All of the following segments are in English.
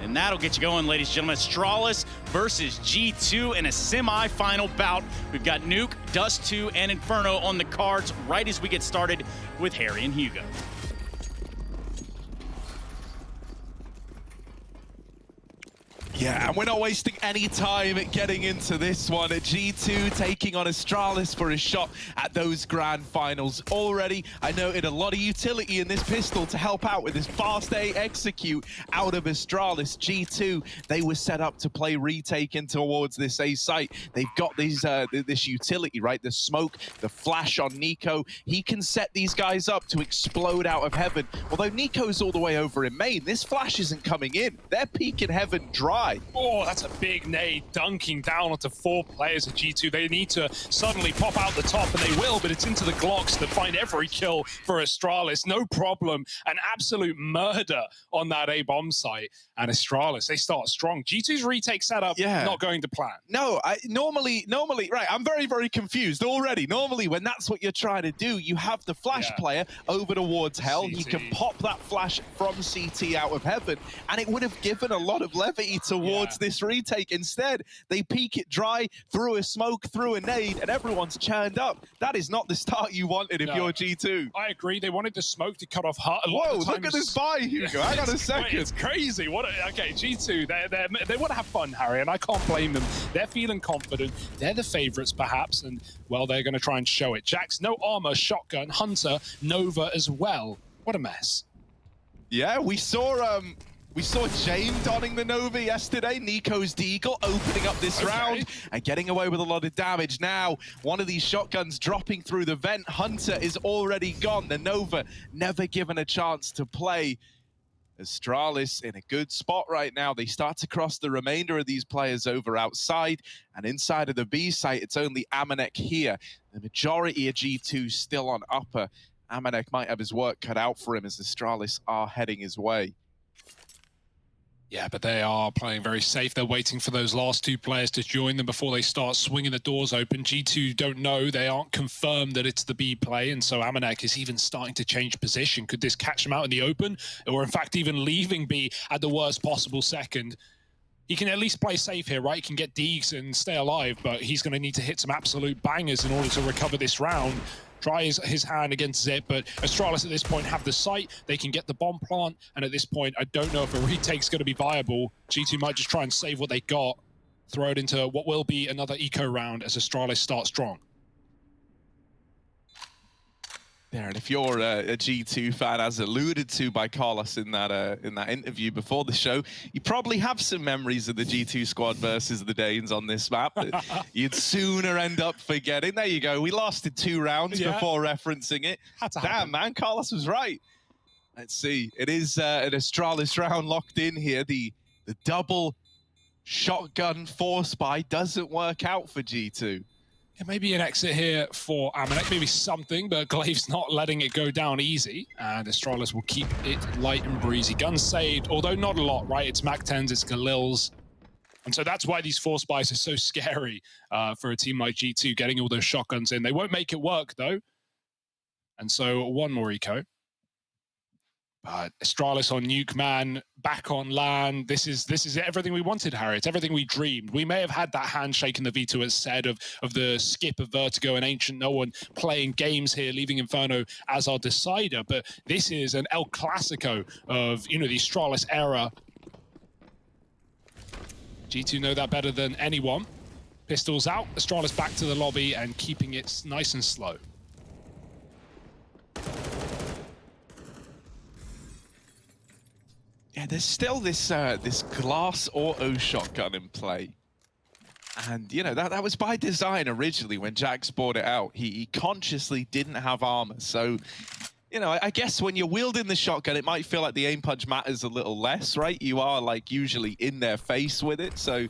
And that'll get you going, ladies and gentlemen. Astralis versus G2 in a semi-final bout. We've got Nuke, Dust 2, and Inferno on the cards right as we get started with Harry and Hugo. Yeah, and we're not wasting any time getting into this one. G2 taking on Astralis for a shot at those grand finals already. I noted a lot of utility in this pistol to help out with this fast A execute out of Astralis. G2, they were set up to play retake in towards this A site. They've got these this utility, right? The smoke, the flash on Nico. He can set these guys up to explode out of heaven. Although Nico's all the way over in main, this flash isn't coming in. They're peeking heaven dry. Oh, that's a big nade dunking down onto 4 players of G2. They need to suddenly pop out the top, and they will, but it's into the Glocks that find every kill for Astralis. No problem. An absolute murder on that A-bomb site. And Astralis, they start strong. G2's retake setup, not going to plan. No, normally, right, I'm very, very confused already. Normally, when that's what you're trying to do, you have the flash player over towards hell. CT. He can pop that flash from CT out of heaven, and it would have given a lot of levity towards this retake. Instead, they peek it dry, through a smoke, through a nade, and everyone's churned up. That is not the start you wanted if you're G2. I agree. They wanted the smoke to cut off Hut. Whoa, look at this buy, Hugo. Hang on a second. It's crazy. Okay, G2, they want to have fun, Harry, and I can't blame them. They're feeling confident. They're the favorites, perhaps, and, well, they're going to try and show it. Jax, no armor, shotgun, Hunter, Nova as well. What a mess. Yeah, we saw Jame donning the Nova yesterday. Nico's Deagle opening up this round and getting away with a lot of damage. Now, one of these shotguns dropping through the vent. Hunter is already gone. The Nova never given a chance to play. Astralis in a good spot right now. They start to cross the remainder of these players over outside, and inside of the B site, it's only Amanek here. The majority of G2 still on upper. Amanek might have his work cut out for him as Astralis are heading his way. Yeah, but they are playing very safe. They're waiting for those last 2 players to join them before they start swinging the doors open. G2 don't know. They aren't confirmed that it's the B play, and so Amanek is even starting to change position. Could this catch him out in the open? Or, in fact, even leaving B at the worst possible second? He can at least play safe here, right? He can get Deegs and stay alive, but he's going to need to hit some absolute bangers in order to recover this round. Try his hand against Zip, but Astralis at this point have the site. They can get the bomb plant, and at this point, I don't know if a retake's going to be viable. G2 might just try and save what they got, throw it into what will be another eco round as Astralis start strong. There, and if you're a G2 fan, as alluded to by Carlos in that interview before the show, you probably have some memories of the G2 squad versus the Danes on this map that you'd sooner end up forgetting. There you go. We lasted 2 rounds before referencing it. Damn, man, Carlos was right. Let's see. It is an Astralis round locked in here. The double shotgun force buy doesn't work out for G2. Yeah, maybe an exit here for Amanek, maybe something, but Glaive's not letting it go down easy, and Astralis will keep it light and breezy. Guns saved, although not a lot, right? It's Mac-10s, it's Galils, and so that's why these force buys are so scary for a team like G2, getting all those shotguns in. They won't make it work, though, and so 1 more eco. But Astralis on Nuke, man, back on LAN. This is everything we wanted, Harry. It's everything we dreamed. We may have had that handshake in the V2 as said of the skip of Vertigo and Ancient No One playing games here, leaving Inferno as our decider. But this is an El Clasico of, the Astralis era. G2 know that better than anyone. Pistols out, Astralis back to the lobby and keeping it nice and slow. Yeah, there's still this this glass auto shotgun in play. And, that was by design originally when Jax bought it out. He consciously didn't have armor. So, I guess when you're wielding the shotgun, it might feel like the aim punch matters a little less, right? You are, usually in their face with it. So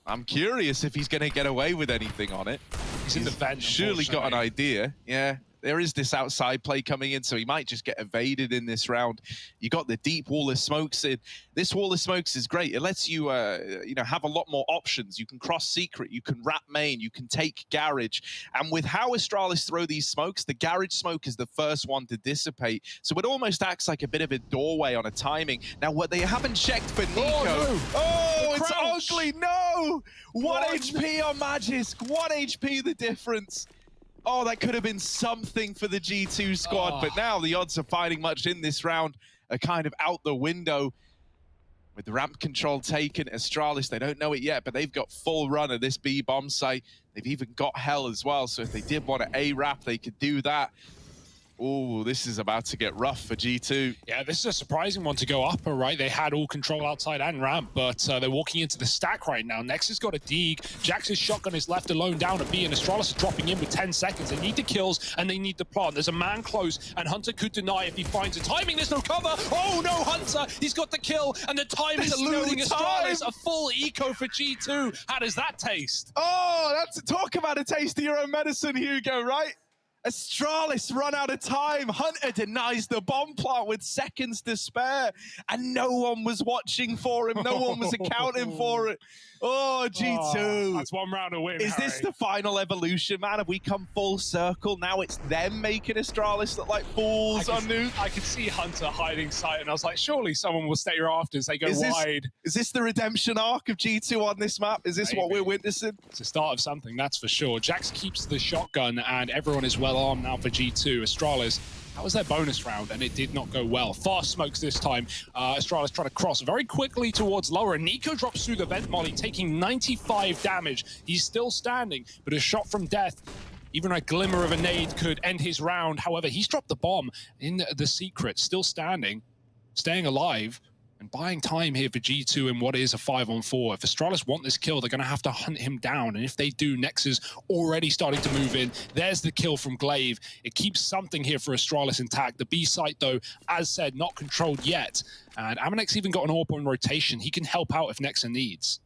I'm curious if he's going to get away with anything on it. He's in the vent, surely got an idea. Yeah, there is this outside play coming in, so he might just get evaded in this round. You got the deep wall of smokes in. This wall of smokes is great. It lets you, you know, have a lot more options. You can cross secret, you can wrap main, you can take garage. And with how Astralis throw these smokes, the garage smoke is the first one to dissipate. So it almost acts like a bit of a doorway on a timing. Now, what they haven't checked for Nico. Oh, it's ugly. No! 1 HP on Magisk. 1 HP the difference. Oh, that could have been something for the G2 squad, but now the odds of finding much in this round are kind of out the window. With the ramp control taken, Astralis, they don't know it yet, but they've got full run of this B bomb site. They've even got Hell as well, so if they did want to A-Rap, they could do that. Oh, this is about to get rough for G2. Yeah, this is a surprising one to go upper, right? They had all control outside and ramp, but they're walking into the stack right now. Nexus got a dig. Jax's shotgun is left alone down at B, and Astralis is dropping in with 10 seconds. They need the kills, and they need the plant. There's a man close, and Hunter could deny if he finds a timing. There's no cover. Oh, no, Hunter. He's got the kill, and the time is eluding Astralis. A full eco for G2. How does that taste? Oh, that's talk about a taste of your own medicine, Hugo, right? Astralis run out of time. Hunter denies the bomb plant with seconds to spare, and no one was watching for him. No one was accounting for it. Oh, G2. Oh, that's one round of win. Is this the final evolution, man? Have we come full circle? Now it's them making Astralis look like fools on Nuke. I could see Hunter hiding sight, and I was like, surely someone will stay after as they go wide. Is this the redemption arc of G2 on this map? Is this what we're witnessing? It's the start of something, that's for sure. Jax keeps the shotgun, and everyone is well armed now for G2. Astralis, that was their bonus round, and it did not go well. Fast smokes this time. Astralis trying to cross very quickly towards lower, and Nico drops through the vent molly, taking 95 damage. He's still standing, but a shot from death, even a glimmer of a nade could end his round. However, he's dropped the bomb in the secret, still standing, staying alive, and buying time here for G2 in what is a 5-on-4. If Astralis want this kill, they're going to have to hunt him down. And if they do, Nexus already starting to move in. There's the kill from Glaive. It keeps something here for Astralis intact. The B site, though, as said, not controlled yet. And Amanex even got an AWP on rotation. He can help out if Nexus needs.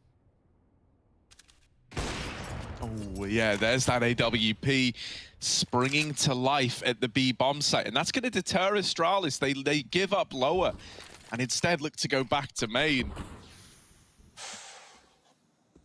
Oh, yeah, there's that AWP springing to life at the B bomb site. And that's going to deter Astralis. They give up lower and instead look to go back to main.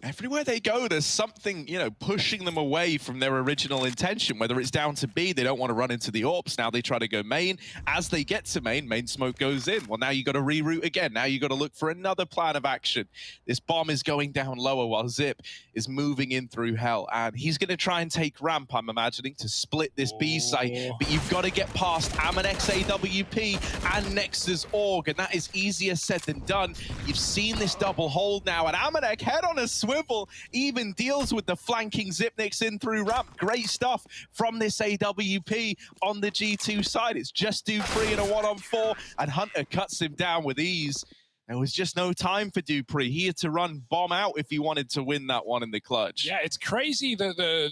Everywhere they go, there's something, you know, pushing them away from their original intention. Whether it's down to B, they don't want to run into the AWPs. Now they try to go main. As they get to main smoke goes in. Well, now you got to reroute again. Now you got to look for another plan of action. This bomb is going down lower while Zip is moving in through Hell. And he's going to try and take ramp, I'm imagining, to split this B site. But you've got to get past Amanex AWP and Nexus Org. And that is easier said than done. You've seen this double hold now. And Amanex, head on a swivel, even deals with the flanking Zipniks in through ramp. Great stuff from this AWP on the G2 side. It's just Dupree in a 1-on-4, and Hunter cuts him down with ease. There was just no time for Dupree. He had to run bomb out if he wanted to win that one in the clutch. Yeah, it's crazy that the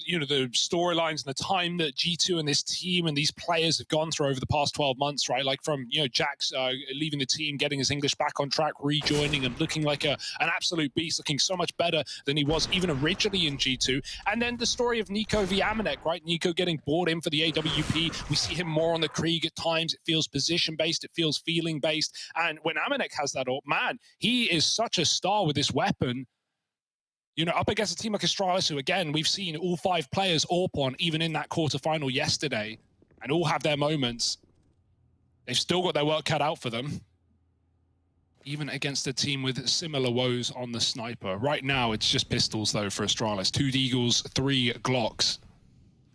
storylines and the time that G2 and this team and these players have gone through over the past 12 months, right? Like from, Jax leaving the team, getting his English back on track, rejoining and looking like an absolute beast, looking so much better than he was even originally in G2. And then the story of Nico v Amanek, right? Nico getting brought in for the AWP. We see him more on the Krieg at times. It feels position-based. It feels feeling-based. And when Amanek has that up, man, he is such a star with this weapon. Up against a team like Astralis, who, again, we've seen all 5 players AWP on, even in that quarterfinal yesterday, and all have their moments. They've still got their work cut out for them, even against a team with similar woes on the sniper. Right now, it's just pistols, though, for Astralis. 2 Deagles, 3 Glocks.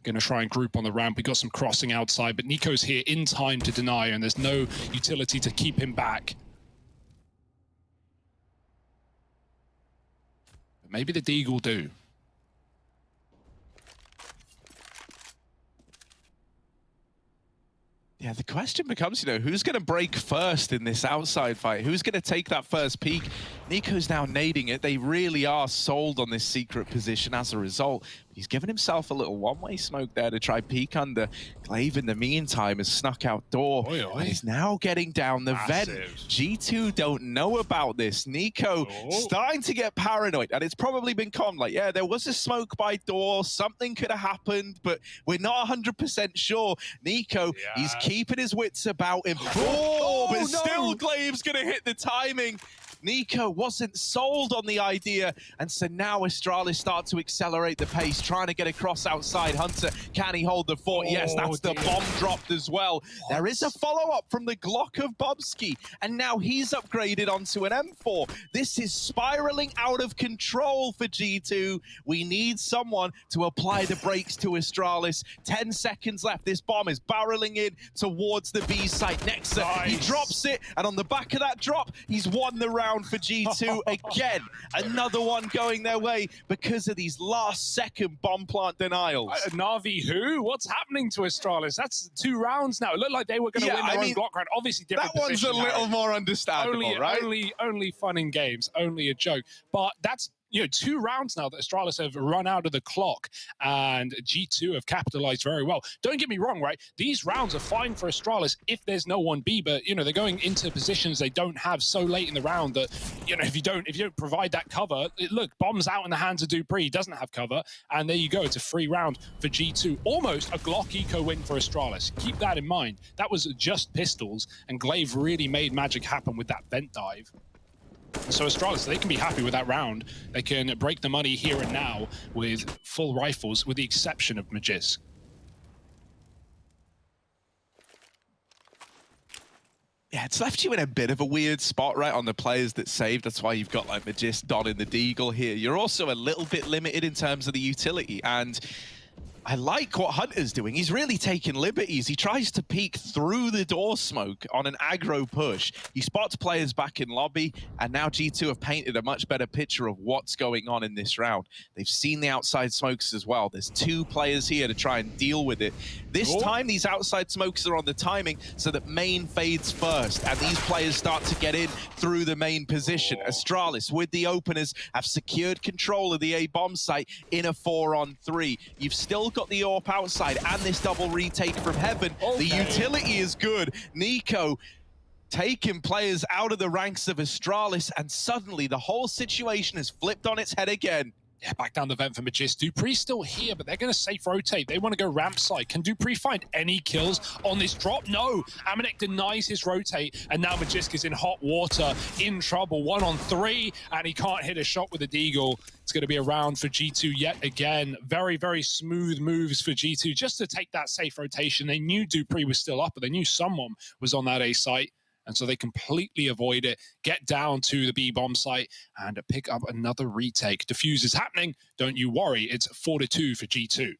Going to try and group on the ramp. We got some crossing outside, but Nico's here in time to deny, and there's no utility to keep him back. Maybe the Deagle will do. Yeah, the question becomes, who's going to break first in this outside fight? Who's going to take that first peek? NiKo's now nading it. They really are sold on this secret position as a result. He's given himself a little one-way smoke there to try peek under. Glaive, in the meantime, has snuck outdoor and is now getting down the vent. G2 don't know about this. NiKo starting to get paranoid, and it's probably been calm. Like, yeah, there was a smoke by door. Something could have happened, but we're not 100% sure. NiKo, he's keeping his wits about him. But still Glaive's going to hit the timing. NiKo wasn't sold on the idea, and so now Astralis start to accelerate the pace, trying to get across outside. Hunter, can he hold the fort? Yes, that's the bomb dropped as well. There is a follow-up from the Glock of Bobski, and now he's upgraded onto an M4. This is spiraling out of control for G2. We need someone to apply the brakes to Astralis. 10 seconds left. This bomb is barreling in towards the B site. Nexa, he drops it, and on the back of that drop, he's won the round for G2 again. Another one going their way because of these last-second bomb plant denials. Na'Vi who? What's happening to Astralis? That's 2 rounds now. It looked like they were going to win their own Glock round. Obviously, different that one's a little more understandable, right? Only fun in games, only a joke. But that's 2 rounds now that Astralis have run out of the clock, and G2 have capitalized very well. Don't get me wrong, right? These rounds are fine for Astralis if there's no one B, but they're going into positions they don't have so late in the round that if you don't provide that cover, look, bombs out in the hands of Dupree, he doesn't have cover, and there you go. It's a free round for G2. Almost a Glock eco win for Astralis. Keep that in mind. That was just pistols, and Glaive really made magic happen with that vent dive. So Astralis, they can be happy with that round. They can break the money here and now with full rifles, with the exception of Magisk. Yeah, it's left you in a bit of a weird spot, right, on the players that saved. That's why you've got, like, Magisk, Don, and the Deagle here. You're also a little bit limited in terms of the utility, and I like what Hunter's doing. He's really taking liberties. He tries to peek through the door smoke on an aggro push. He spots players back in lobby, and now G2 have painted a much better picture of what's going on in this round. They've seen the outside smokes as well. There's 2 players here to try and deal with it. This time, these outside smokes are on the timing so that main fades first, and these players start to get in through the main position. Astralis, with the openers, have secured control of the A bomb site in a 4-on-3. You've still got the AWP outside and this double retake from heaven. The utility is good. NiKo taking players out of the ranks of Astralis, and suddenly the whole situation has flipped on its head again. Yeah, back down the vent for Magisk. Dupree's still here, but they're going to safe rotate. They want to go ramp side. Can Dupree find any kills on this drop? No. Amanek denies his rotate, and now Magisk is in hot water, in trouble. 1-on-3, and he can't hit a shot with the Deagle. It's going to be a round for G2 yet again. Very, very smooth moves for G2 just to take that safe rotation. They knew Dupree was still up, but they knew someone was on that A site. And so they completely avoid it, get down to the B bomb site, and pick up another retake. Defuse is happening. Don't you worry. It's 4-2 for G2.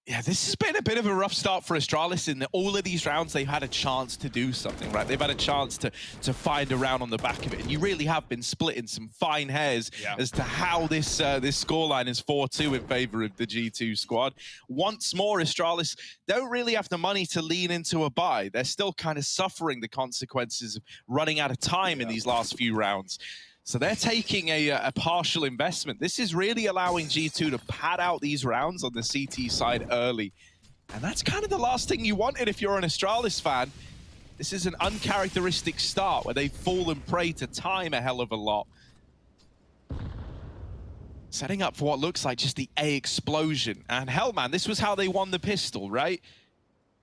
Yeah, this has been a bit of a rough start for Astralis. In all of these rounds, they've had a chance to do something, right? They've had a chance to find a round on the back of it. And you really have been splitting some fine hairs as to how this scoreline is 4-2 in favor of the G2 squad. Once more, Astralis don't really have the money to lean into a buy. They're still kind of suffering the consequences of running out of time in these last few rounds. So they're taking a partial investment. This is really allowing G2 to pad out these rounds on the CT side early. And that's kind of the last thing you wanted if you're an Astralis fan. This is an uncharacteristic start where they've fallen prey to time a hell of a lot. Setting up for what looks like just the A explosion. And hell, man, this was how they won the pistol, right?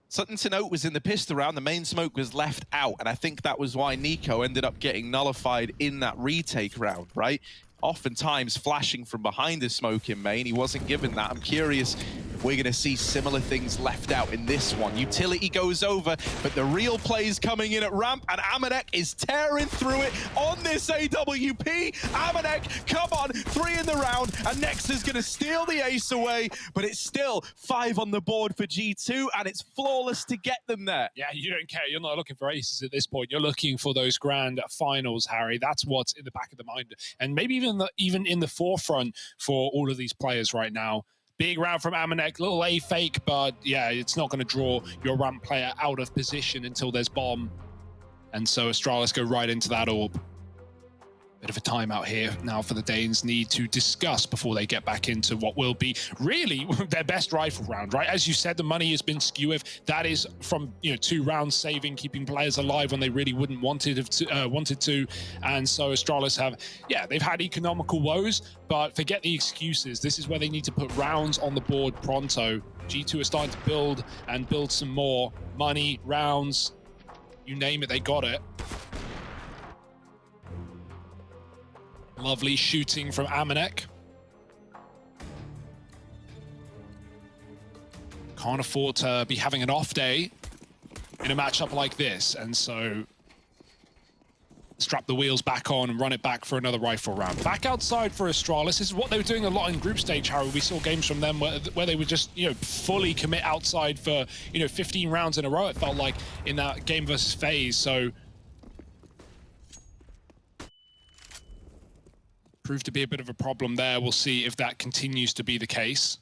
Something to note was in the pistol round, the main smoke was left out, and I think that was why NiKo ended up getting nullified in that retake round, right? Oftentimes flashing from behind the smoke in main, he wasn't given that. I'm curious if we're going to see similar things left out in this one. Utility goes over, but the real play's coming in at ramp, and Amanek is tearing through it on this AWP. Amanek, come on, 3 in the round, and Nexa's going to steal the ace away, but it's still 5 on the board for G2, and it's flawless to get them there. Yeah, you don't care. You're not looking for aces at this point. You're looking for those grand finals, Harry. That's what's in the back of the mind. And maybe even in the forefront for all of these players right now. Big round from Amanek, little A fake, but yeah, it's not going to draw your ramp player out of position until there's bomb. And so Astralis go right into that orb. Bit of a timeout here now for the Danes need to discuss before they get back into what will be really their best rifle round, right? As you said, the money has been skewered. That is from 2 rounds saving, keeping players alive when they really wouldn't wanted to. And so Astralis have, they've had economical woes, but forget the excuses. This is where they need to put rounds on the board pronto. G2 are starting to build some more money, rounds, you name it, they got it. Lovely shooting from Amanek. Can't afford to be having an off day in a matchup like this, and so strap the wheels back on and run it back for another rifle round. Back outside for Astralis. This is what they were doing a lot in group stage, Harry. We saw games from them where they would just, fully commit outside for, 15 rounds in a row, it felt like, in that game versus FaZe. So proved to be a bit of a problem there. We'll see if that continues to be the case.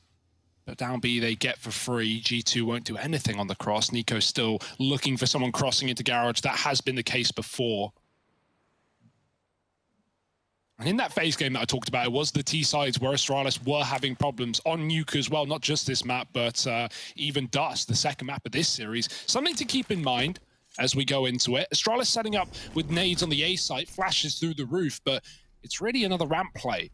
But down B they get for free. G2 won't do anything on the cross. Nico's still looking for someone crossing into Garage. That has been the case before. And in that FaZe game that I talked about, it was the T sides where Astralis were having problems on Nuke as well. Not just this map, but even Dust, the second map of this series. Something to keep in mind as we go into it. Astralis setting up with nades on the A site, flashes through the roof, but it's really another ramp play.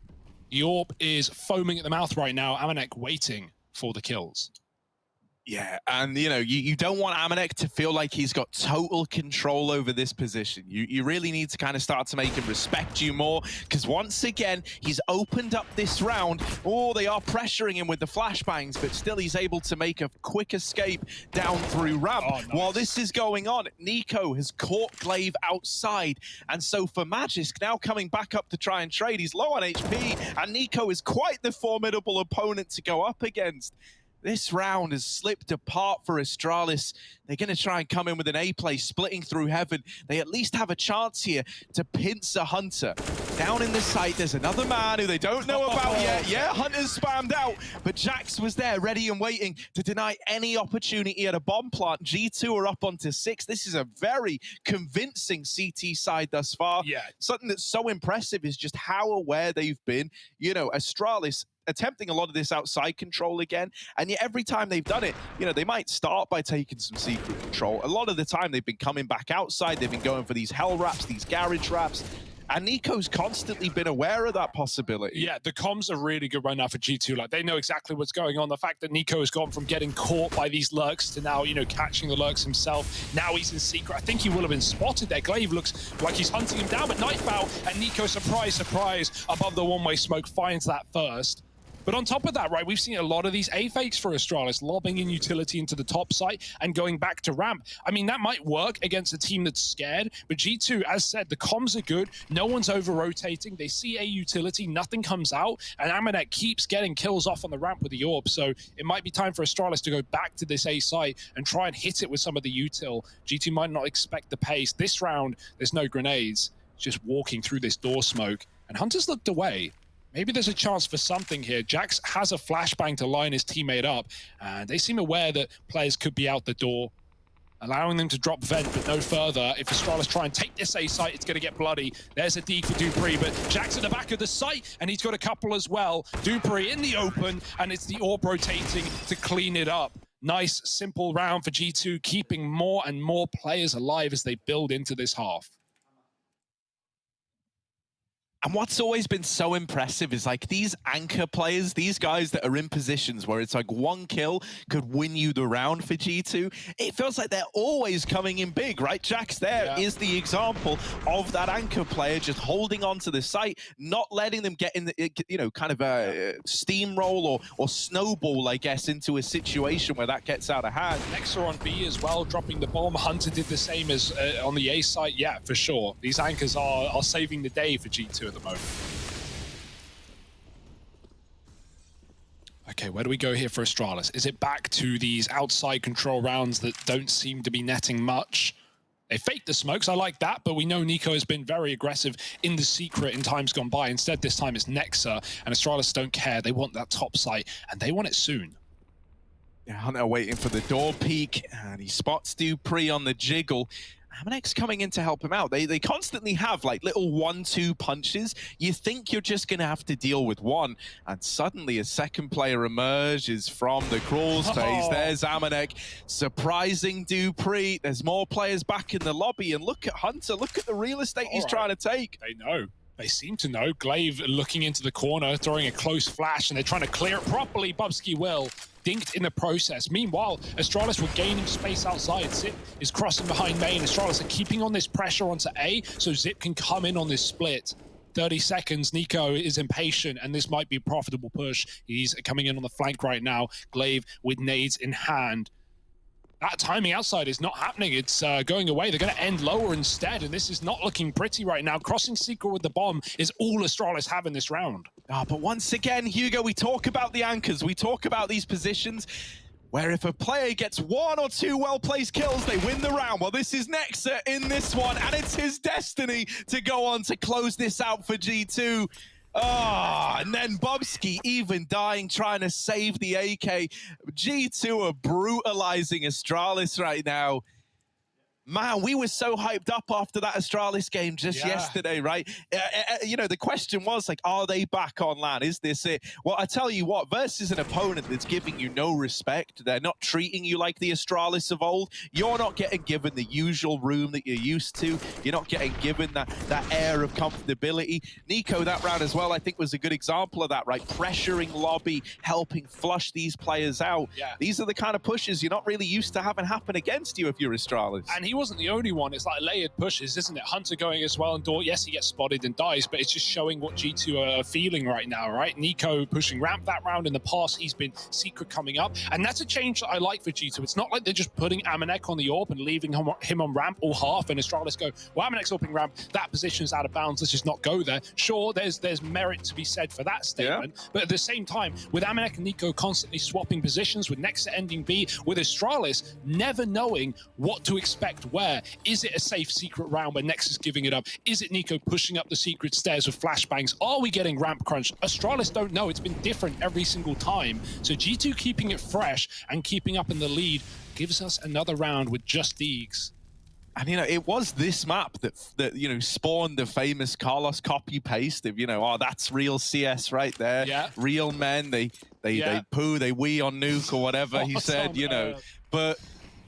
The AWP is foaming at the mouth right now. Amanek waiting for the kills. Yeah, and you don't want Amanek to feel like he's got total control over this position. You really need to kind of start to make him respect you more, because once again, he's opened up this round. Oh, they are pressuring him with the flashbangs, but still he's able to make a quick escape down through ramp. Oh, nice. While this is going on, Nico has caught Glaive outside, and so for Magisk now coming back up to try and trade, he's low on HP, and Nico is quite the formidable opponent to go up against. This round has slipped apart for Astralis. They're going to try and come in with an A play, splitting through heaven. They at least have a chance here to pinch a Hunter. Down in the site, there's another man who they don't know about yet. Yeah, Hunter's spammed out, but Jax was there, ready and waiting to deny any opportunity at a bomb plant. G2 are up onto 6. This is a very convincing CT side thus far. Yeah. Something that's so impressive is just how aware they've been. Astralis attempting a lot of this outside control again, and yet every time they've done it, they might start by taking some secret control. A lot of the time they've been coming back outside, they've been going for these hell wraps, these garage wraps, and Nico's constantly been aware of that possibility. Yeah, the comms are really good right now for G2. Like, they know exactly what's going on. The fact that Nico has gone from getting caught by these lurks to now, catching the lurks himself. Now he's in secret. I think he will have been spotted there. Glaive looks like he's hunting him down, but Nightbow and Nico, surprise, surprise, above the one-way smoke, finds that first. But on top of that, right, we've seen a lot of these A-fakes for Astralis, lobbing in utility into the top site and going back to ramp. I mean, that might work against a team that's scared, but G2, as said, the comms are good. No one's over-rotating. They see a utility, nothing comes out, and Amanek keeps getting kills off on the ramp with the AWP. So it might be time for Astralis to go back to this A site and try and hit it with some of the util. G2 might not expect the pace. This round, there's no grenades. It's just walking through this door smoke. And Hunter's looked away. Maybe there's a chance for something here. Jax has a flashbang to line his teammate up, and they seem aware that players could be out the door, allowing them to drop vent, but no further. If Astralis try and take this A site, it's going to get bloody. There's a D for Dupree, but Jax at the back of the site, and he's got a couple as well. Dupree in the open, and it's the AWP rotating to clean it up. Nice, simple round for G2, keeping more and more players alive as they build into this half. And what's always been so impressive is like these anchor players, these guys that are in positions where it's like one kill could win you the round for G2. It feels like they're always coming in big, right? Jax there is the example of that anchor player just holding on to the site, not letting them get in the, kind of a steamroll or snowball, I guess, into a situation where that gets out of hand. Nexa on B as well, dropping the bomb. Hunter did the same as on the A site. Yeah, for sure. These anchors are saving the day for G2 at the moment. Okay, where do we go here for Astralis? Is it back to these outside control rounds that don't seem to be netting much? They faked the smokes, I like that, but we know Nico has been very aggressive in the secret in times gone by. Instead, this time it's Nexa, and Astralis don't care. They want that top site, and they want it soon. Yeah, Hunter waiting for the door peek, and he spots Dupree on the jiggle. Amanek's coming in to help him out. They constantly have like little 1-2 punches. You think you're just going to have to deal with one, and suddenly a second player emerges from the crawl space. There's Amanek surprising Dupree. There's more players back in the lobby, and look at Hunter. Look at the real estate he's trying to take. They know. They seem to know. Glaive looking into the corner, throwing a close flash, and they're trying to clear it properly. Bubsky will. Dinked in the process. Meanwhile, Astralis were gaining space outside. Zip is crossing behind main. Astralis are keeping on this pressure onto A, so Zip can come in on this split. 30 seconds, Nico is impatient, and this might be a profitable push. He's coming in on the flank right now. Glaive with nades in hand. That timing outside is not happening. It's going away. They're going to end lower instead, and this is not looking pretty right now. Crossing Secret with the bomb is all Astralis have in this round. But once again, Hugo, we talk about the anchors. We talk about these positions where if a player gets 1 or 2 well-placed kills, they win the round. Well, this is Nexa in this one, and it's his destiny to go on to close this out for G2. And then Bubsky even dying, trying to save the AK. G2 are brutalizing Astralis right now. Man, we were so hyped up after that Astralis game just yesterday, right? You know, the question was, like, are they back on LAN? Is this it? Well, I tell you what, versus an opponent that's giving you no respect, they're not treating you like the Astralis of old, you're not getting given the usual room that you're used to. You're not getting given that air of comfortability. Nico, that round as well, I think was a good example of that, right? Pressuring lobby, helping flush these players out. These are the kind of pushes you're not really used to having happen against you if you're Astralis. And he wasn't the only one. It's like layered pushes, isn't it? Hunter going as well, and Dort, yes, he gets spotted and dies, but it's just showing what G2 are feeling right now, right? Nico pushing ramp that round. In the past, he's been Secret coming up, and that's a change that I like for G2. It's not like they're just putting Amanek on the AWP and leaving him on ramp or half, and Astralis go, well, Amanek's AWPing ramp, that position's out of bounds, let's just not go there. Sure, there's merit to be said for that statement, but at the same time, with Amanek and Nico constantly swapping positions, with Nexa ending B, with Astralis never knowing what to expect where. Is it a safe Secret round where Nexus giving it up? Is it Nico pushing up the Secret stairs with flashbangs? Are we getting ramp crunch? Astralis don't know. It's been different every single time. So G2 keeping it fresh and keeping up in the lead gives us another round with just Deegs. And, you know, it was this map that you know, spawned the famous Carlos copy-paste of, you know, oh, that's real CS right there. Real men, they poo, they wee on Nuke or whatever he said, you know. But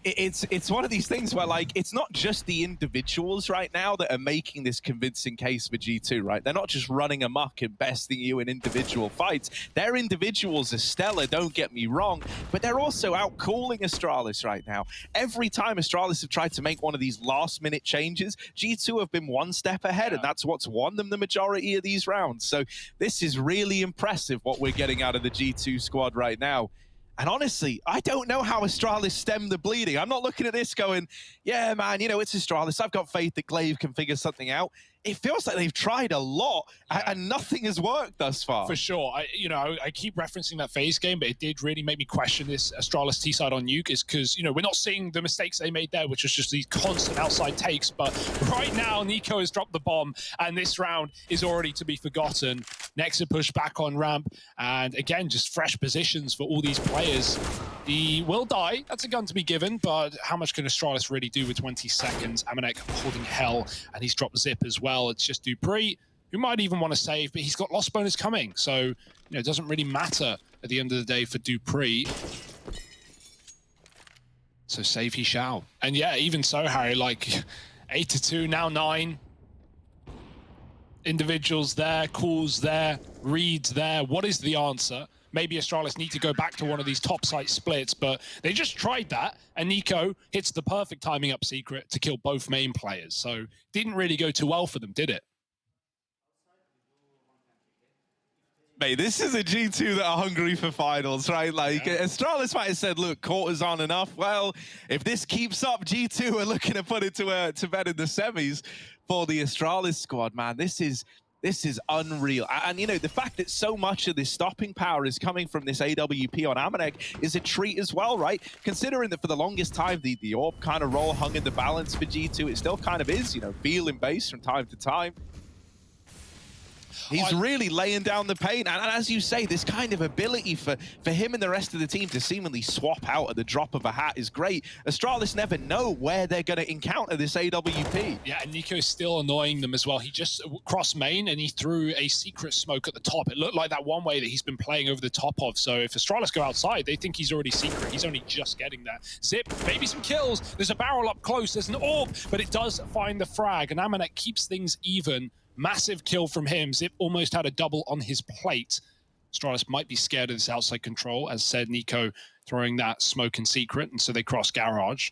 it's one of these things where, like, it's not just the individuals right now that are making this convincing case for G2, right? They're not just running amok and besting you in individual fights. Their individuals are stellar, don't get me wrong, but they're also out-cooling Astralis right now. Every time Astralis have tried to make one of these last-minute changes, G2 have been one step ahead, and that's what's won them the majority of these rounds. So this is really impressive what we're getting out of the G2 squad right now. And honestly, I don't know how Astralis stemmed the bleeding. I'm not looking at this going, yeah, man, you know, it's Astralis. I've got faith that Glaive can figure something out. It feels like they've tried a lot and nothing has worked thus far. For sure. I keep referencing that phase game, but it did really make me question this Astralis T-side on Nuke, is because, you know, we're not seeing the mistakes they made there, which was just these constant outside takes. But right now, Nico has dropped the bomb, and this round is already to be forgotten. Nexa push back on ramp, and again, just fresh positions for all these players. He will die. That's a gun to be given, but how much can Astralis really do with 20 seconds? Amanek holding hell, and he's dropped Zip as well. It's just Dupree, who might even want to save, but he's got lost bonus coming. So, you know, it doesn't really matter at the end of the day for Dupree. So save he shall. And yeah, even so, Harry, like 8-2, now 9. Individuals there, calls there, reads there. What is the answer? Maybe Astralis need to go back to one of these top site splits, but they just tried that, and Nico hits the perfect timing up Secret to kill both main players. So didn't really go too well for them, did it? Mate, this is a G2 that are hungry for finals, right? Like, Astralis might have said, look, quarters aren't enough. Well, if this keeps up, G2 are looking to put it to bed in the semis for the Astralis squad, man. This is unreal. And, you know, the fact that so much of this stopping power is coming from this AWP on Amanek is a treat as well, right? Considering that for the longest time, the AWP kind of role hung in the balance for G2, it still kind of is, you know, feeling based from time to time. He's really laying down the paint. And as you say, this kind of ability for him and the rest of the team to seemingly swap out at the drop of a hat is great. Astralis never know where they're going to encounter this AWP. Yeah, and Nico's still annoying them as well. He just crossed main and he threw a secret smoke at the top. It looked like that one way that he's been playing over the top of. So if Astralis go outside, they think he's already secret. He's only just getting there. Zip, maybe some kills. There's a barrel up close. There's an AWP, but it does find the frag. And Amanek keeps things even. Massive kill from him. Zip almost had a double on his plate. Astralis might be scared of this outside control, as said, Nico throwing that smoke in secret, and so they cross garage.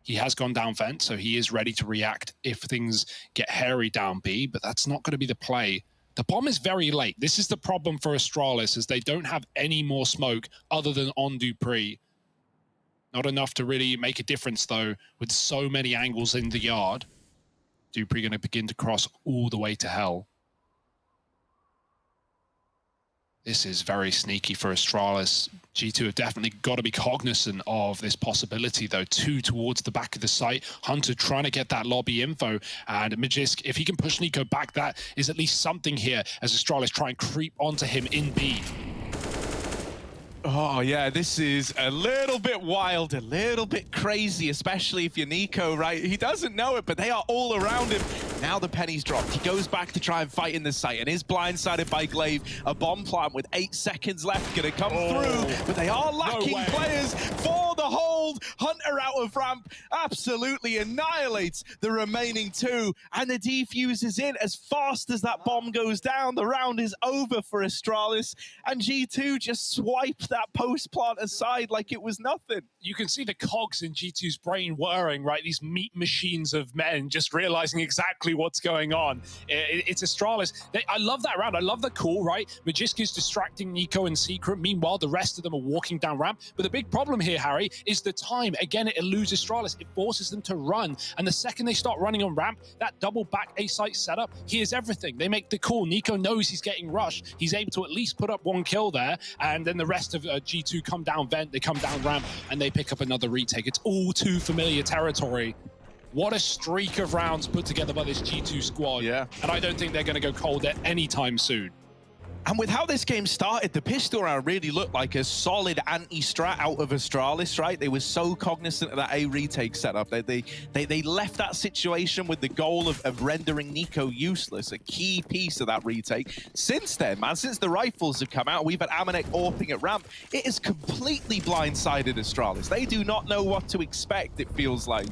He has gone down vent, so he is ready to react if things get hairy down B, but that's not going to be the play. The bomb is very late. This is the problem for Astralis, as they don't have any more smoke other than on Dupree. Not enough to really make a difference, though, with so many angles in the yard. Dupree going to begin to cross all the way to hell. This is very sneaky for Astralis. G2 have definitely got to be cognizant of this possibility, though. 2 towards the back of the site. Hunter trying to get that lobby info. And Magisk, if he can push Nico back, that is at least something here as Astralis try and creep onto him in B. Oh, yeah, this is a little bit wild, a little bit crazy, especially if you're Nico, right? He doesn't know it, but they are all around him. Now the penny's dropped. He goes back to try and fight in the site and is blindsided by Glaive. A bomb plant with 8 seconds left going to come through, but they are lacking players for the hold. Hunter out of ramp absolutely annihilates the remaining 2, and the defuse is in as fast as that bomb goes down. The round is over for Astralis, and G2 just swiped that post plant aside like it was nothing. You can see the cogs in G2's brain whirring, right? These meat machines of men just realizing exactly what's going on. It's Astralis. I love that round. I love the call, right? Magisk is distracting Nico in secret. Meanwhile, the rest of them are walking down ramp. But the big problem here, Harry, is the time. Again, it eludes Astralis. It forces them to run. And the second they start running on ramp, that double back A-site setup, here's everything. They make the call. Nico knows he's getting rushed. He's able to at least put up 1 kill there. And then the rest of G2 come down vent, they come down ramp, and they pick up another retake. It's all too familiar territory. What a streak of rounds put together by this G2 squad. Yeah. And I don't think they're going to go cold at any time soon. And with how this game started, the pistol round really looked like a solid anti-strat out of Astralis, right? They were so cognizant of that A retake setup. They left that situation with the goal of rendering Nico useless, a key piece of that retake. Since then, man, since the rifles have come out, we've had Amanek AWPing at ramp. It has completely blindsided Astralis. They do not know what to expect, it feels like.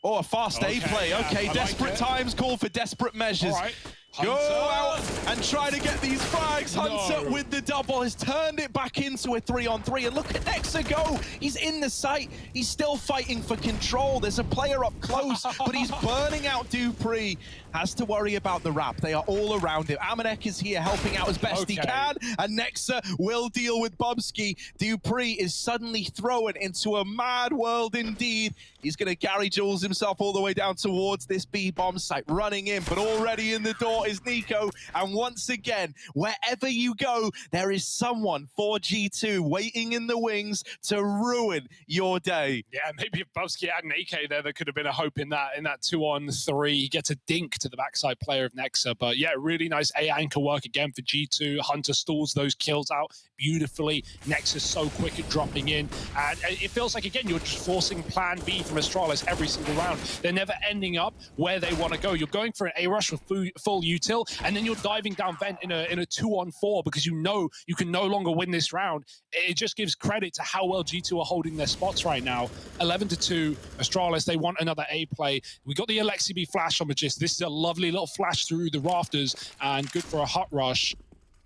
Oh, a fast A play. Yeah, okay, desperate times call for desperate measures. All right. Go Hunter. out and try to get these frags. Hunter with the double has turned it back into a 3-on-3. And look at Nexa go. He's in the site. He's still fighting for control. There's a player up close, but he's burning out Dupree. Has to worry about the wrap. They are all around him. Amanek is here helping out as best he can. And Nexa will deal with Bubsky. Dupree is suddenly thrown into a mad world indeed. He's going to Gary Jules himself all the way down towards this B bomb site, running in, but already in the door is Nico. And once again, wherever you go, there is someone for G2 waiting in the wings to ruin your day. Yeah, maybe if Bubsky had an AK there could have been a hope in that 2-on-3. He gets a dink to the backside player of Nexa. But yeah, really nice A anchor work again for G2. Hunter stalls those kills out beautifully. Nexa's so quick at dropping in. And it feels like, again, you're just forcing plan B from Astralis every single round. They're never ending up where they want to go. You're going for an A rush with full util, and then you're diving down vent in a 2-on-4 because you know you can no longer win this round. It just gives credit to how well G2 are holding their spots right now. 11-2, Astralis, they want another A play. We got the Alexi B flash on Magist. This is a lovely little flash through the rafters and good for a hot rush.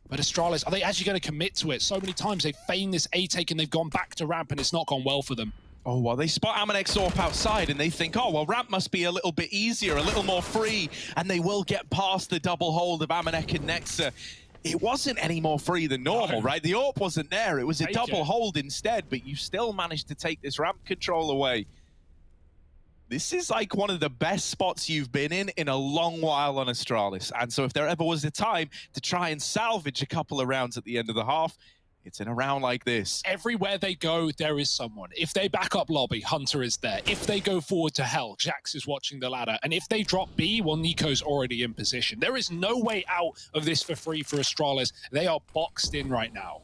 But Astralis, are they actually going to commit to it? So many times they've feigned this A take and they've gone back to ramp and it's not gone well for them. Oh, well, they spot Amanek's AWP outside and they think, oh, well, ramp must be a little bit easier, a little more free, and they will get past the double hold of Amanek and Nexa. It wasn't any more free than normal, right? The AWP wasn't there. It was a double hold instead, but you still managed to take this ramp control away. This is like one of the best spots you've been in a long while on Astralis. And so if there ever was a time to try and salvage a couple of rounds at the end of the half, it's in a round like this. Everywhere they go, there is someone. If they back up lobby, Hunter is there. If they go forward to hell, Jax is watching the ladder. And if they drop B, well, Nico's already in position. There is no way out of this for free for Astralis. They are boxed in right now.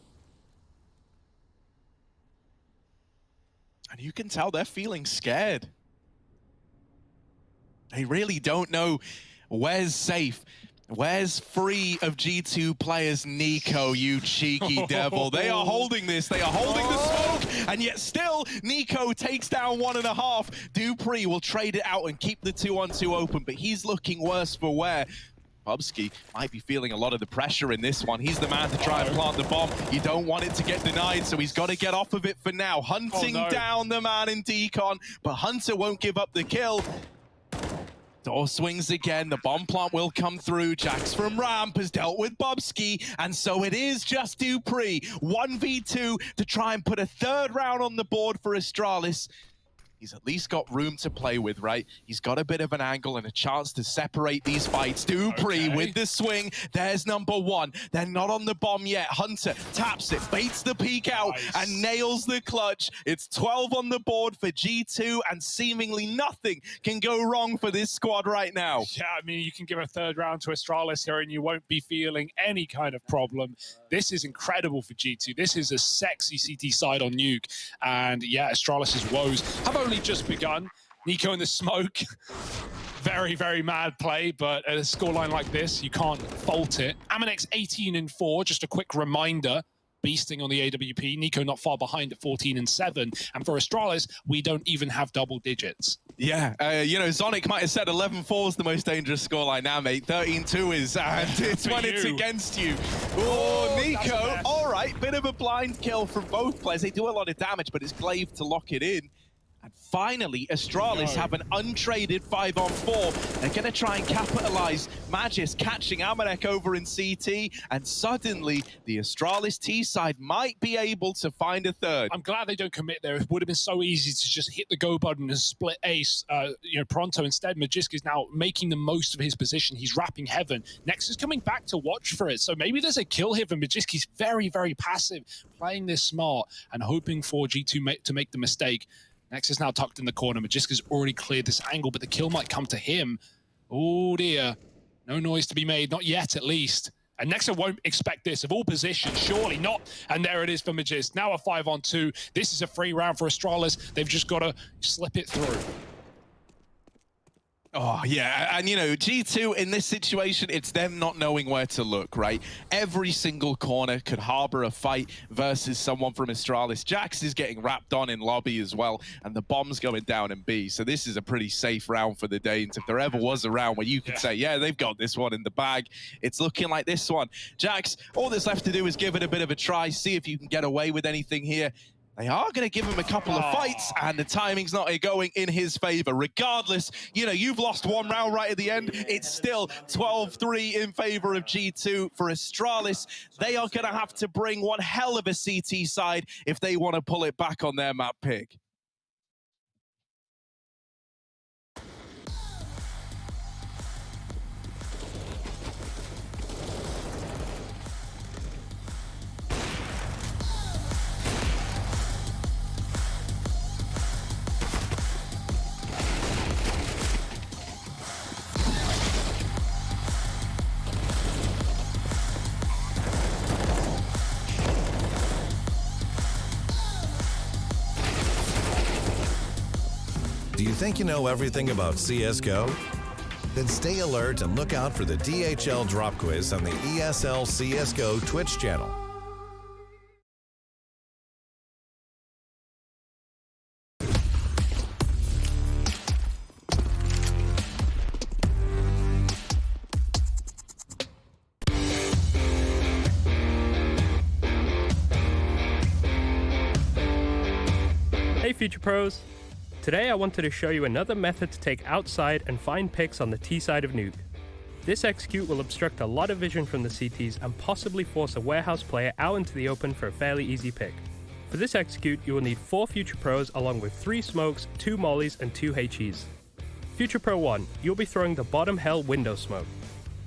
And you can tell they're feeling scared. They really don't know where's safe. Where's free of G2 players? Nico, you cheeky devil. They are holding this. They are holding the smoke. And yet still, Nico takes down 1.5. Dupree will trade it out and keep the 2-on-2 open, but he's looking worse for wear. Bubsky might be feeling a lot of the pressure in this one. He's the man to try and plant the bomb. You don't want it to get denied, so he's got to get off of it for now. Hunting down the man in Decon, but Hunter won't give up the kill. Door swings again, the bomb plant will come through. Jax from ramp has dealt with Bubsky, and so it is just Dupree. 1v2 to try and put a third round on the board for Astralis. He's at least got room to play with, right? He's got a bit of an angle and a chance to separate these fights. Dupree with the swing. There's number one. They're not on the bomb yet. Hunter taps it, baits the peek out, and nails the clutch. It's 12 on the board for G2, and seemingly nothing can go wrong for this squad right now. Yeah, I mean, you can give a third round to Astralis here and you won't be feeling any kind of problem. This is incredible for G2. This is a sexy CT side on Nuke. And yeah, Astralis' woes have only just begun. Nico in the smoke. Very, very mad play, but at a scoreline like this, you can't fault it. Amanex 18-4, just a quick reminder. Beasting on the AWP. Nico not far behind at 14-7. And for Astralis, we don't even have double digits. Yeah, you know, Zonic might have said 11-4 is the most dangerous scoreline now, mate. 13-2 is, and it's when it's against you. Oh, Nico, all right, bit of a blind kill from both players. They do a lot of damage, but it's Glaive to lock it in. And finally, Astralis have an untraded 5-on-4. They're going to try and capitalize. Magis catching Amanek over in CT, and suddenly the Astralis T side might be able to find a third. I'm glad they don't commit there. It would have been so easy to just hit the go button and split ace, pronto. Instead, Magisk is now making the most of his position. He's wrapping heaven. Next is coming back to watch for it. So maybe there's a kill here for Magisk. He's very, very passive, playing this smart and hoping for G2 to make the mistake. Nex is now tucked in the corner. Magisk has already cleared this angle, but the kill might come to him. Oh dear. No noise to be made, not yet at least. And Nexa won't expect this of all positions, surely not. And there it is for Magisk. Now a 5-on-2. This is a free round for Astralis. They've just got to slip it through. Oh, yeah, and you know, G2 in this situation, it's them not knowing where to look, right? Every single corner could harbor a fight versus someone from Astralis. Jax is getting wrapped on in lobby as well, and the bomb's going down in B. So this is a pretty safe round for the Danes. If there ever was a round where you could say, yeah, they've got this one in the bag, it's looking like this one. Jax, all that's left to do is give it a bit of a try, see if you can get away with anything here. They are going to give him a couple of fights, and the timing's not going in his favor. Regardless, you know, you've lost one round right at the end. It's still 12-3 in favor of G2 for Astralis. They are going to have to bring one hell of a CT side if they want to pull it back on their map pick. Do you think you know everything about CSGO? Then stay alert and look out for the DHL drop quiz on the ESL CSGO Twitch channel. Hey Future Pros! Today I wanted to show you another method to take outside and find picks on the T side of Nuke. This execute will obstruct a lot of vision from the CTs and possibly force a warehouse player out into the open for a fairly easy pick. For this execute, you will need 4 Future Pros along with 3 smokes, 2 mollies and 2 HEs. Future Pro 1, you'll be throwing the bottom hell window smoke.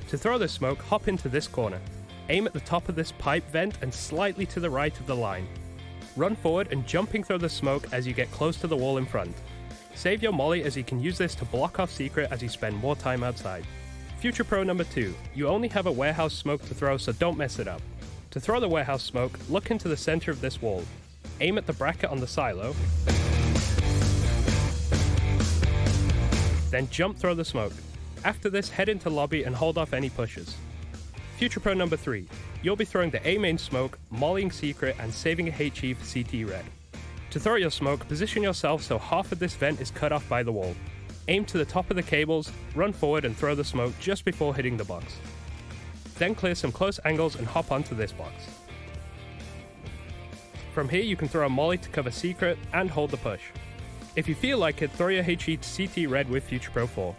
To throw this smoke, hop into this corner. Aim at the top of this pipe vent and slightly to the right of the line. Run forward and jumping through the smoke as you get close to the wall in front. Save your molly as you can use this to block off Secret as you spend more time outside. Future Pro number 2. You only have a warehouse smoke to throw, so don't mess it up. To throw the warehouse smoke, look into the center of this wall. Aim at the bracket on the silo. Then jump throw the smoke. After this, head into lobby and hold off any pushes. Future Pro number 3. You'll be throwing the A main smoke, mollying Secret, and saving a HE for CT red. To throw your smoke, position yourself so half of this vent is cut off by the wall. Aim to the top of the cables, run forward and throw the smoke just before hitting the box. Then clear some close angles and hop onto this box. From here you can throw a molly to cover Secret and hold the push. If you feel like it, throw your HE to CT red with Future Pro 4.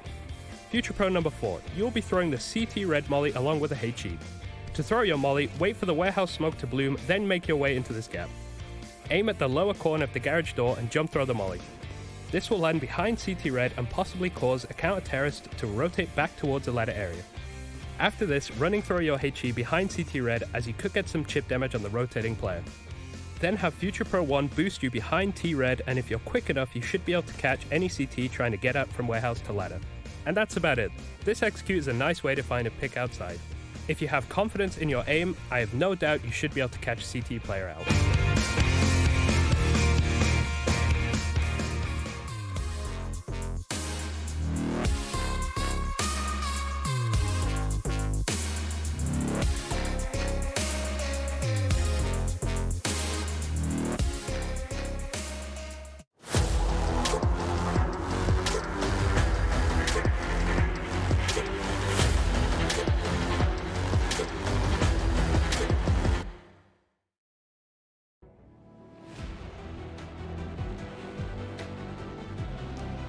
Future Pro number 4, you'll be throwing the CT red molly along with a HE. To throw your molly, wait for the warehouse smoke to bloom, then make your way into this gap. Aim at the lower corner of the garage door and jump throw the molly. This will land behind CT red and possibly cause a counter-terrorist to rotate back towards the ladder area. After this, running throw your HE behind CT red as you could get some chip damage on the rotating player. Then have Future Pro 1 boost you behind T red, and if you're quick enough you should be able to catch any CT trying to get out from warehouse to ladder. And that's about it. This execute is a nice way to find a pick outside. If you have confidence in your aim, I have no doubt you should be able to catch CT player out.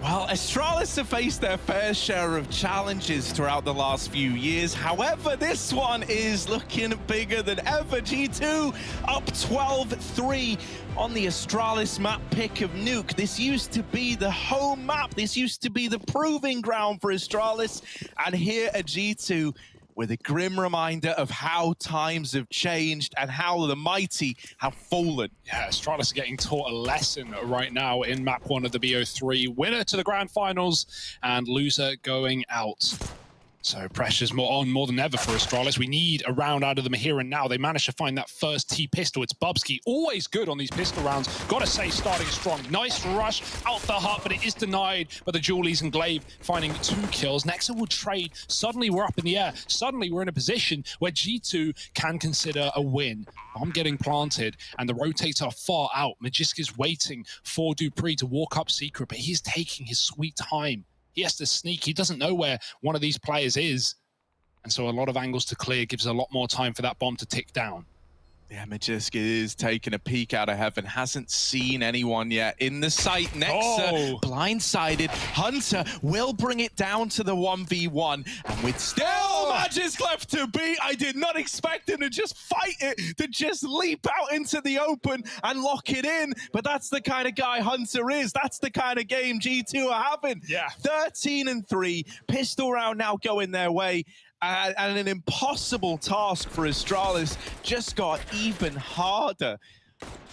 Well, Astralis have faced their fair share of challenges throughout the last few years. However, this one is looking bigger than ever. G2 up 12-3 on the Astralis map pick of Nuke. This used to be the home map. This used to be the proving ground for Astralis. And here at G2, with a grim reminder of how times have changed and how the mighty have fallen. Yeah, Astralis are getting taught a lesson right now in map 1 of the BO3. Winner to the grand finals and loser going out. So pressure's more than ever for Astralis. We need a round out of them here and now. They managed to find that first T pistol. It's Bubsky, always good on these pistol rounds. Gotta say, starting strong. Nice rush out the hut, but it is denied by the Julies and Glaive finding 2 kills. Nexa will trade. Suddenly we're up in the air. Suddenly we're in a position where G2 can consider a win. Bomb getting planted and the rotates are far out. Magiska's waiting for Dupree to walk up Secret, but he's taking his sweet time. He has to sneak. He doesn't know where one of these players is. And so a lot of angles to clear gives a lot more time for that bomb to tick down. Yeah, Magiska is taking a peek out of heaven. Hasn't seen anyone yet in the sight. Nexa blindsided. Hunter will bring it down to the 1v1. And with still Magisk left to beat, I did not expect him to just fight it, to just leap out into the open and lock it in. But that's the kind of guy Hunter is. That's the kind of game G2 are having. Yeah. 13-3. Pistol round now going their way. And an impossible task for Astralis just got even harder.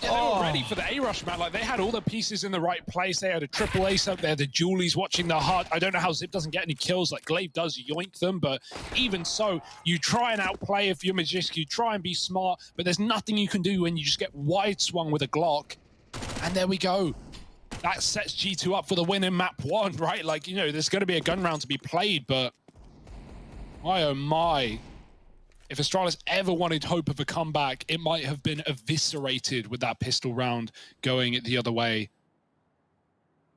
Yeah, they were ready for the A-Rush, man. Like, they had all the pieces in the right place. They had a triple ace up there, the Julies watching the hut. I don't know how Zip doesn't get any kills like Glaive does, yoink them, but even so, you try and outplay if you're Magisk, you try and be smart, but there's nothing you can do when you just get wide swung with a Glock. And there we go. That sets G2 up for the win in map 1, right? Like, you know, there's going to be a gun round to be played, but my oh my. If Astralis ever wanted hope of a comeback, it might have been eviscerated with that pistol round going the other way.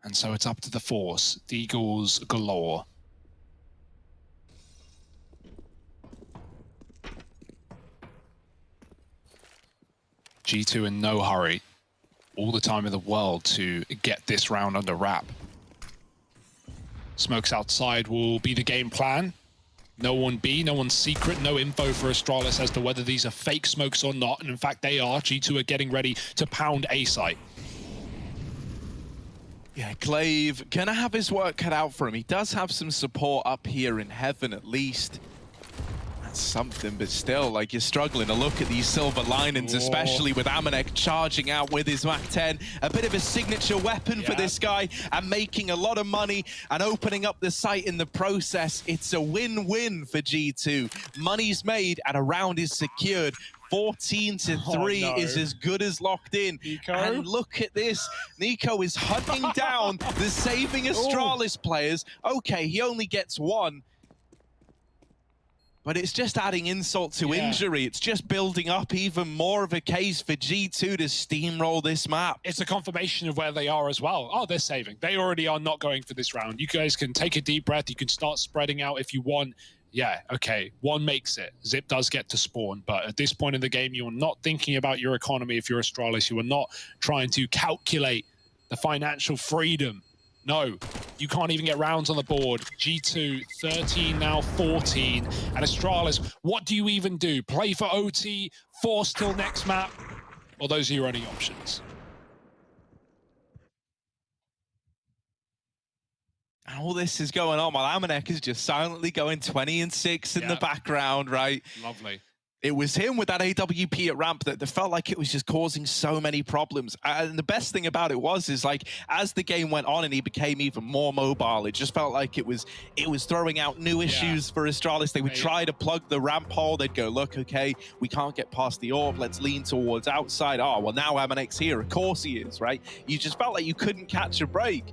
And so it's up to the Force. The Eagles galore. G2 in no hurry. All the time in the world to get this round under wrap. Smokes outside will be the game plan. No one B, no one secret, no info for Astralis as to whether these are fake smokes or not. And in fact, they are. G2 are getting ready to pound A site. Yeah, Glaive gonna have his work cut out for him. He does have some support up here in heaven at least. And that's something, but still, like, you're struggling to look at these silver linings, especially with Amanek charging out with his MAC-10. A bit of a signature weapon for this guy, and making a lot of money and opening up the site in the process. It's a win-win for G2. Money's made and a round is secured. 14-3 is as good as locked in. Nico? And look at this. Nico is hunting down the saving Astralis players. Okay, he only gets one. But it's just adding insult to injury. It's just building up even more of a case for G2 to steamroll this map. It's a confirmation of where they are as well. Oh, they're saving. They already are not going for this round. You guys can take a deep breath. You can start spreading out if you want. Yeah, okay, one makes it. Zip does get to spawn, but at this point in the game, you're not thinking about your economy if you're Astralis. You are not trying to calculate the financial freedom. No, you can't even get rounds on the board. G2, 13, now 14. And Astralis, what do you even do? Play for OT, force till next map? Or those are your only options? And all this is going on while Amanek is just silently going 20-6 in the background, right? Lovely. It was him with that AWP at ramp that felt like it was just causing so many problems. And the best thing about it was, like, as the game went on and he became even more mobile, it just felt like it was throwing out new issues for Astralis. They would try to plug the ramp hole. They'd go, look, okay, we can't get past the orb. Let's lean towards outside. Oh, well, now Amanek's here. Of course he is, right? You just felt like you couldn't catch a break.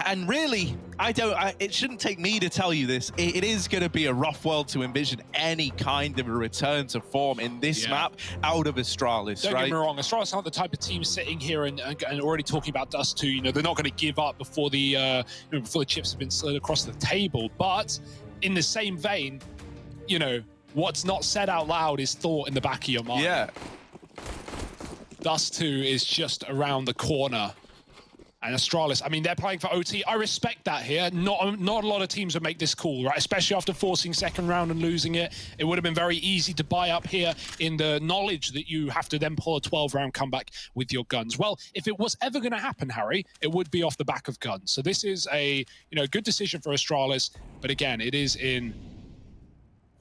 And really, it shouldn't take me to tell you this. It is going to be a rough world to envision any kind of a return to form in this map out of Astralis, Don't get me wrong, Astralis aren't the type of team sitting here and already talking about Dust 2. You know, they're not going to give up before the before the chips have been slid across the table. But in the same vein, you know, what's not said out loud is thought in the back of your mind. Yeah. Dust 2 is just around the corner. And Astralis, I mean, they're playing for OT. I respect that here. Not a lot of teams would make this call, right? Especially after forcing second round and losing it. It would have been very easy to buy up here in the knowledge that you have to then pull a 12-round comeback with your guns. Well, if it was ever going to happen, Harry, it would be off the back of guns. So this is a good decision for Astralis. But again, it is in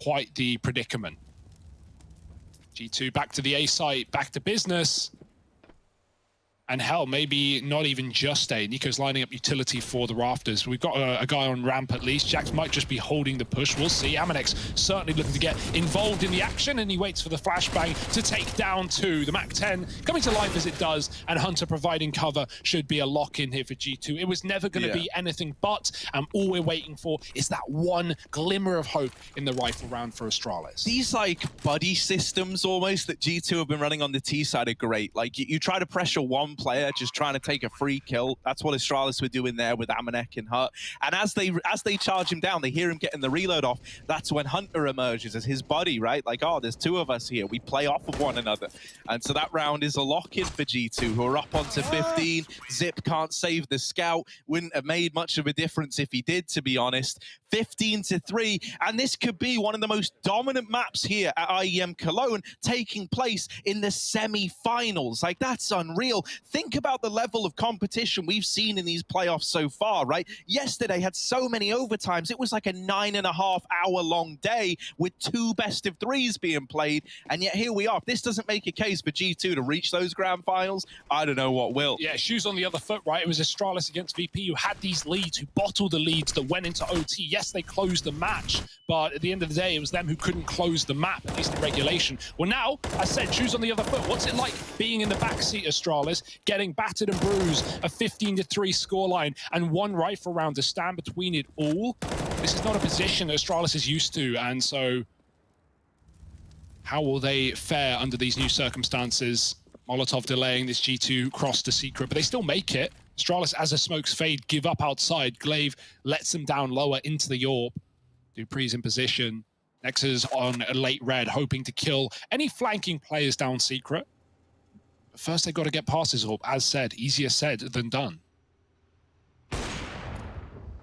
quite the predicament. G2 back to the A site, back to business. And hell, maybe not even just A. Nico's lining up utility for the rafters. We've got a guy on ramp at least. Jax might just be holding the push. We'll see. Amanek's certainly looking to get involved in the action, and he waits for the flashbang to take down 2. The MAC-10 coming to life as it does, and Hunter providing cover should be a lock-in here for G2. It was never going to be anything but, and all we're waiting for is that one glimmer of hope in the rifle round for Astralis. These, like, buddy systems almost that G2 have been running on the T side are great. Like, you try to pressure one player just trying to take a free kill. That's what Astralis were doing there with Amanek and Hut. And as they charge him down, they hear him getting the reload off. That's when Hunter emerges as his buddy, right? Like, oh, there's 2 of us here. We play off of one another. And so that round is a lock-in for G2, who are up onto 15. Zip can't save the scout. Wouldn't have made much of a difference if he did, to be honest. 15-3, and this could be one of the most dominant maps here at IEM Cologne, taking place in the semi-finals. Like, that's unreal. Think about the level of competition we've seen in these playoffs so far, right? Yesterday had so many overtimes. It was like a 9.5-hour long day with 2 best-of-3s being played, and yet here we are. If this doesn't make a case for G2 to reach those grand finals, I don't know what will. Yeah, shoes on the other foot, right? It was Astralis against VP who had these leads, who bottled the leads that went into OT. Yes, they closed the match, but at the end of the day, it was them who couldn't close the map, at least in regulation. Well, now, I said, shoes on the other foot. What's it like being in the backseat, Astralis, getting battered and bruised, a 15-3 scoreline, and 1 rifle round to stand between it all? This is not a position that Astralis is used to, and so how will they fare under these new circumstances? Molotov delaying this G2 cross to secret, but they still make it. Astralis, as the smokes fade, give up outside. Glaive lets them down lower into the orb. Dupree's in position. Nexus on a late red, hoping to kill any flanking players down secret. But first, they've got to get past his orb. As said, easier said than done.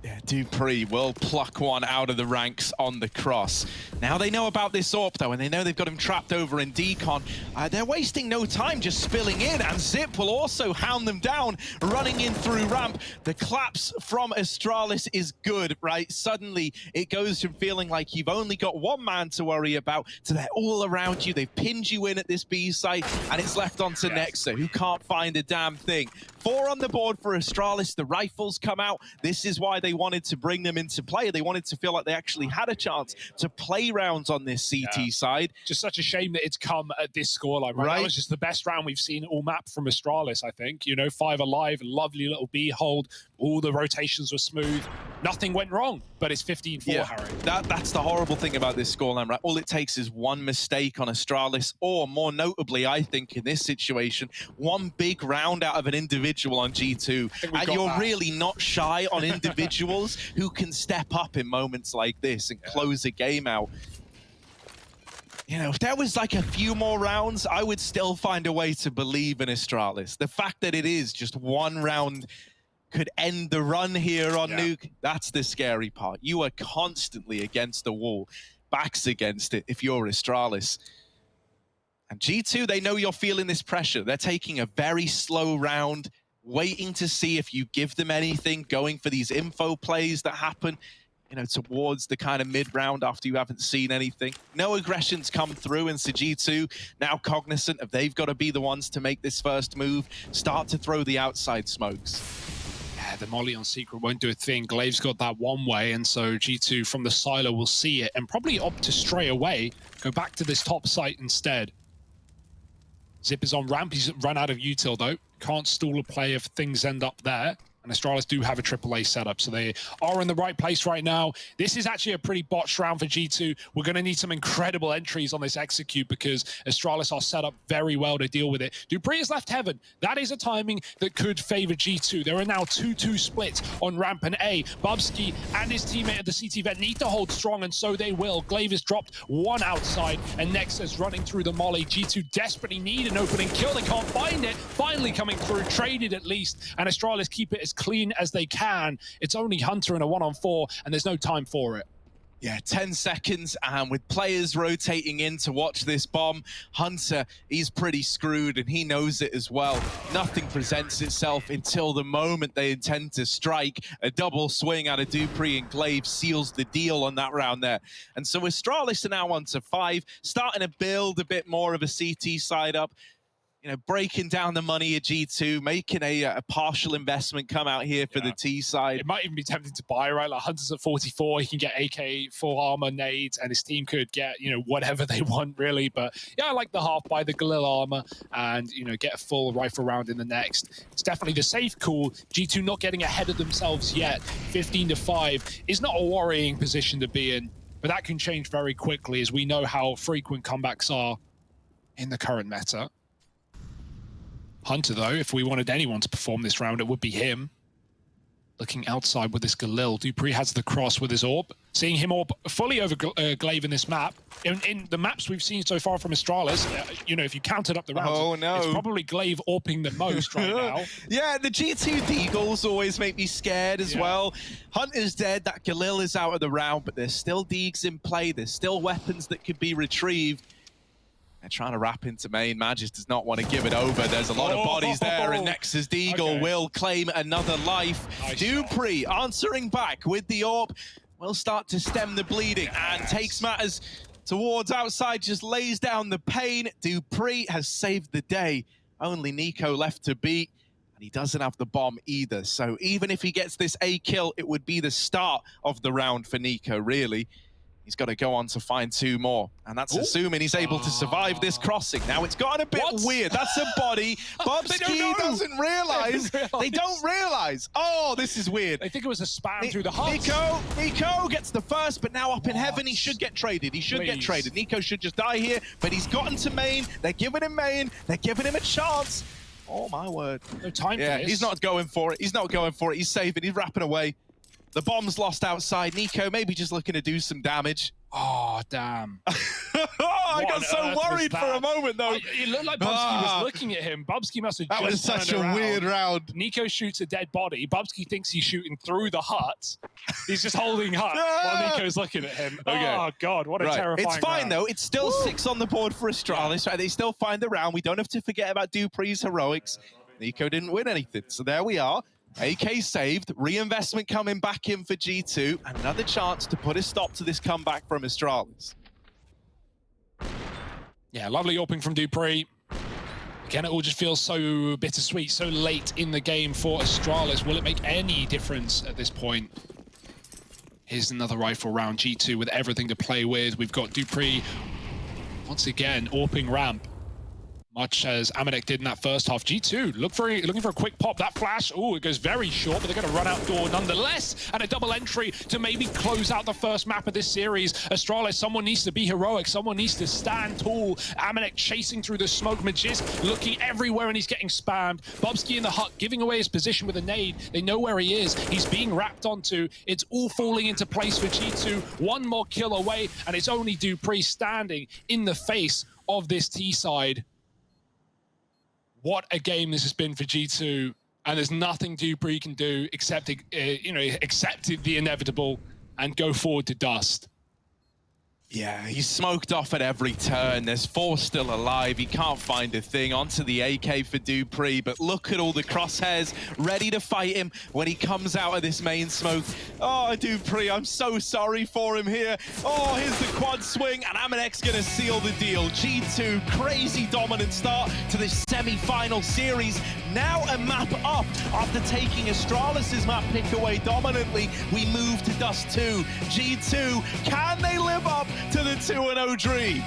Yeah, Dupree will pluck one out of the ranks on the cross. Now they know about this AWP though, and they know they've got him trapped over in decon. They're wasting no time just spilling in, and Zip will also hound them down, running in through ramp. The collapse from Astralis is good, right? Suddenly it goes from feeling like you've only got one man to worry about to they're all around you. They've pinned you in at this B site, and it's left onto Nexa, who can't find a damn thing. 4 on the board for Astralis. The rifles come out. This is why they wanted to bring them into play. They wanted to feel like they actually had a chance to play rounds on this CT side. Just such a shame that it's come at this scoreline, right? That was just the best round we've seen all map from Astralis, I think. You know, 5 alive, lovely little B hold. All the rotations were smooth. Nothing went wrong, but it's 15-4, Harry. That's the horrible thing about this scoreline, right? All it takes is one mistake on Astralis, or more notably, I think, in this situation, one big round out of an individual on G2. And you're really not shy on individuals who can step up in moments like this and close a game out. You know, if there was like a few more rounds, I would still find a way to believe in Astralis. The fact that it is just one round could end the run here on Nuke. That's the scary part. You are constantly against the wall, backs against it if you're Astralis. And G2, they know you're feeling this pressure. They're taking a very slow round, waiting to see if you give them anything, going for these info plays that happen, you know, towards the kind of mid-round after you haven't seen anything. No aggressions come through, and so G2, now cognizant of they've got to be the ones to make this first move, start to throw the outside smokes. The molly on Secret won't do a thing. Glaive's got that one way, and so G2 from the silo will see it and probably opt to stray away, go back to this top site instead. Zip is on ramp. He's run out of util though. Can't stall a play if things end up there. And Astralis do have a AAA setup, so they are in the right place right now. This is actually a pretty botched round for G2. We're going to need some incredible entries on this execute because Astralis are set up very well to deal with it. Dupree has left heaven. That is a timing that could favor G2. There are now 2-2 splits on ramp and A. Bubsky and his teammate at the CT vet need to hold strong, and so they will. Glaive has dropped one outside, and Nexus running through the molly. G2 desperately need an opening kill. They can't find it. Finally coming through, traded at least, and Astralis keep it as clean as they can. It's only Hunter in a 1-on-4, and there's no time for it. Yeah, 10 seconds, and with players rotating in to watch this bomb, Hunter, he's pretty screwed, and he knows it as well. Nothing presents itself until the moment they intend to strike. A double swing out of Dupree, and Glaive seals the deal on that round there. And so Astralis are now on to 5, starting to build a bit more of a CT side up. You know, breaking down the money at G2, making a partial investment come out here for the T side. It might even be tempting to buy, right? Like Hunter's at 44, he can get AK, full armor, nades, and his team could get, you know, whatever they want, really. But yeah, I like the half buy the Galil armor and, you know, get a full rifle round in the next. It's definitely the safe call. G2 not getting ahead of themselves yet. 15-5 is not a worrying position to be in, but that can change very quickly as we know how frequent comebacks are in the current meta. Hunter, though, if we wanted anyone to perform this round, it would be him. Looking outside with this Galil. Dupree has the cross with his AWP. Seeing him AWP fully over Glaive in this map. In the maps we've seen so far from Astralis, you know, if you counted up the rounds, it's probably Glaive AWPing the most right now. Yeah, the G2 Deagles always make me scared as well. Hunter's dead, that Galil is out of the round, but there's still Deags in play. There's still weapons that could be retrieved. They're trying to wrap into main. Magis does not want to give it over. There's a lot of bodies there, and Nexus Deagle will claim another life. Nice Dupree answering back with the AWP. Will start to stem the bleeding and takes matters towards outside, just lays down the pain. Dupree has saved the day. Only Nico left to beat, and he doesn't have the bomb either. So even if he gets this A kill, it would be the start of the round for Nico, really. He's got to go on to find 2 more. And that's assuming he's able to survive this crossing. Now, it's gotten a bit weird. That's a body. Bubsky doesn't realize. They don't realize. Oh, this is weird. They think it was a spam through the heart. Nico gets the first, but now up in heaven, he should get traded. He should get traded. Nico should just die here, but he's gotten to main. They're giving him main. They're giving him a chance. Oh, my word. No time for this. He's not going for it. He's not going for it. He's saving. He's wrapping away. The bomb's lost outside. Nico maybe just looking to do some damage. Oh, damn. I got so worried for a moment, though. It looked like Bubsky was looking at him. Bubsky must have That was such a weird round. Nico shoots a dead body. Bubsky thinks he's shooting through the hut. He's just holding hut while Nico's looking at him. Okay. Oh, God, what a terrifying It's fine, round. though. It's still 6 on the board for Astralis. Right? They still find the round. We don't have to forget about dupree's heroics. Nico didn't win anything, so there we are. AK saved, reinvestment coming back in for G2. Another chance to put a stop to this comeback from Astralis. Yeah, lovely opening from dupreeh. Again, it all just feels so bittersweet, so late in the game for Astralis. Will it make any difference at this point? Here's another rifle round. G2 with everything to play with. We've got dupreeh once again AWPing ramp, much as Amanek did in that first half. G2 looking for a quick pop. That flash, oh, it goes very short, but they're going to run outdoor nonetheless. And a double entry to maybe close out the first map of this series. Astralis, someone needs to be heroic. Someone needs to stand tall. Amanek chasing through the smoke. Magisk looking everywhere and he's getting spammed. Bubsky in the hut giving away his position with a nade. They know where he is. He's being wrapped onto. It's all falling into place for G2. One more kill away, and it's only dupreeh standing in the face of this T side. What a game this has been for G2, and there's nothing dupreeh can do except, accept the inevitable and go forward to dust. Yeah, he's smoked off at every turn. There's 4 still alive. He can't find a thing. Onto the AK for dupreeh, but look at all the crosshairs ready to fight him when he comes out of this main smoke. Oh, dupreeh, I'm so sorry for him here. Oh, here's the quad swing, and Amanek's gonna seal the deal. G2, crazy dominant start to this semi-final series. Now a map up. After taking Astralis' map pick away dominantly, we move to Dust 2. G2, can they live up to the 2-0 dream?